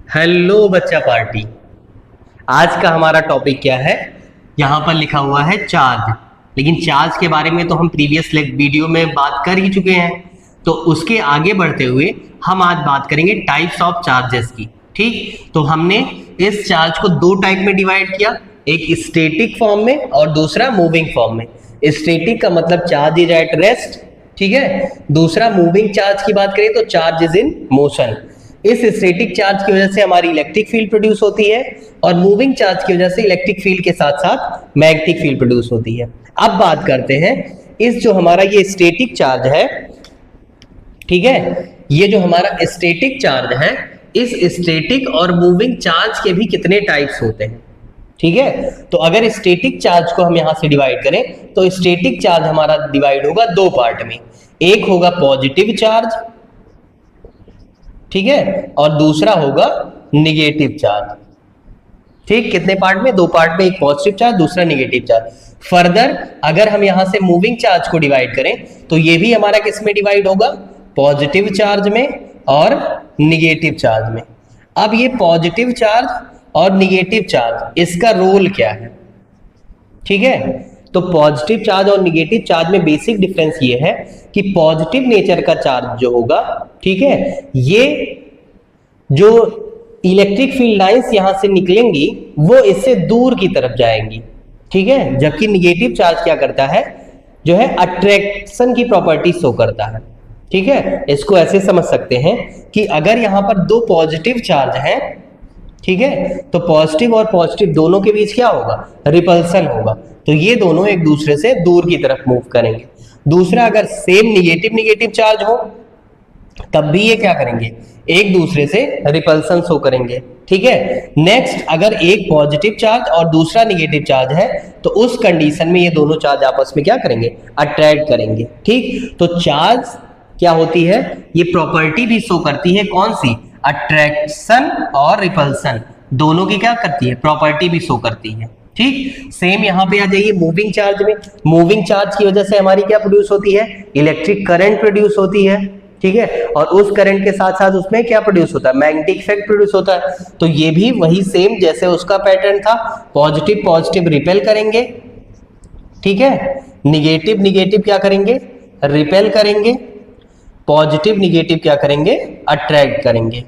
Hello बच्चा party. आज का हमारा टॉपिक क्या है? यहाँ पर लिखा हुआ है चार्ज। लेकिन चार्ज के बारे में तो हम प्रीवियस वीडियो में बात कर ही चुके हैं। तो उसके आगे बढ़ते हुए हम आज बात करेंगे टाइप्स ऑफ चार्जेस की। ठीक, तो हमने इस चार्ज को दो टाइप में डिवाइड किया, एक स्टैटिक फॉर्म में और दूसरा मूविंग फॉर्म में। स्टैटिक का मतलब चार्ज इज एट रेस्ट, ठीक है। दूसरा मूविंग चार्ज की बात करें तो चार्ज इज इन मोशन। इस स्टैटिक चार्ज की वजह से हमारी इलेक्ट्रिक फील्ड प्रोड्यूस होती है और मूविंग चार्ज की वजह से इलेक्ट्रिक फील्ड के साथ साथ मैग्नेटिक फील्ड प्रोड्यूस होती है। अब बात करते हैं इस जो हमारा ये स्टैटिक चार्ज है, ठीक है, ये जो हमारा स्टैटिक चार्ज है, इस स्टैटिक और मूविंग चार्ज के भी कितने टाइप्स होते हैं, ठीक है। तो अगर स्टैटिक चार्ज को हम यहां से डिवाइड करें तो स्टैटिक चार्ज हमारा डिवाइड होगा दो पार्ट में। एक होगा पॉजिटिव चार्ज, ठीक है, और दूसरा होगा निगेटिव चार्ज। ठीक, कितने पार्ट में? दो पार्ट में, एक पॉजिटिव चार्ज दूसरा निगेटिव चार्ज। फर्दर अगर हम यहां से मूविंग चार्ज को डिवाइड करें तो ये भी हमारा किस में डिवाइड होगा? पॉजिटिव चार्ज में और निगेटिव चार्ज में। अब ये पॉजिटिव चार्ज और निगेटिव चार्ज, इसका रोल क्या है, ठीक है। तो पॉजिटिव चार्ज और निगेटिव चार्ज में बेसिक डिफरेंस ये है कि पॉजिटिव नेचर का चार्ज जो होगा, ठीक है, ये जो इलेक्ट्रिक फील्ड लाइंस यहां से निकलेंगी वो इससे दूर की तरफ जाएंगी, ठीक है। जबकि निगेटिव चार्ज क्या करता है, जो है अट्रैक्शन की प्रॉपर्टी शो करता है, ठीक है। इसको ऐसे समझ सकते हैं कि अगर यहां पर दो पॉजिटिव चार्ज हैं, ठीक है, तो पॉजिटिव और पॉजिटिव दोनों के बीच क्या होगा? रिपल्सन होगा। तो ये दोनों एक दूसरे से दूर की तरफ मूव करेंगे। दूसरा, अगर सेम निगेटिव निगेटिव चार्ज हो तब भी ये क्या करेंगे? एक दूसरे से रिपल्सन शो करेंगे, ठीक है। नेक्स्ट, अगर एक पॉजिटिव चार्ज और दूसरा निगेटिव चार्ज है तो उस कंडीशन में ये दोनों चार्ज आपस में क्या करेंगे? अट्रैक्ट करेंगे, ठीक। तो चार्ज क्या होती है? ये प्रॉपर्टी भी शो करती है, कौन सी? अट्रैक्शन और रिपल्सन दोनों की क्या करती है? प्रॉपर्टी भी शो करती है, ठीक। सेम यहां पे आ जाइए मूविंग चार्ज में। मूविंग चार्ज की वजह से हमारी क्या प्रोड्यूस होती है? इलेक्ट्रिक करंट प्रोड्यूस होती है, ठीक है। और उस करंट के साथ साथ उसमें क्या प्रोड्यूस होता है? मैग्नेटिक इफेक्ट प्रोड्यूस होता है। तो ये भी वही सेम जैसे उसका पैटर्न था, पॉजिटिव पॉजिटिव रिपेल करेंगे, ठीक है। निगेटिव निगेटिव क्या करेंगे? रिपेल करेंगे। पॉजिटिव निगेटिव क्या करेंगे? अट्रैक्ट करेंगे,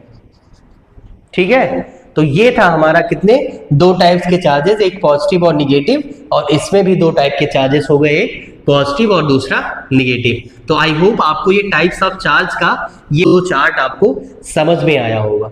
ठीक है। तो ये था हमारा कितने? दो टाइप्स के चार्जेस, एक पॉजिटिव और निगेटिव, और इसमें भी दो टाइप के चार्जेस हो गए, एक पॉजिटिव और दूसरा निगेटिव। तो आई होप आपको ये टाइप्स ऑफ चार्ज का ये दो चार्ट आपको समझ में आया होगा।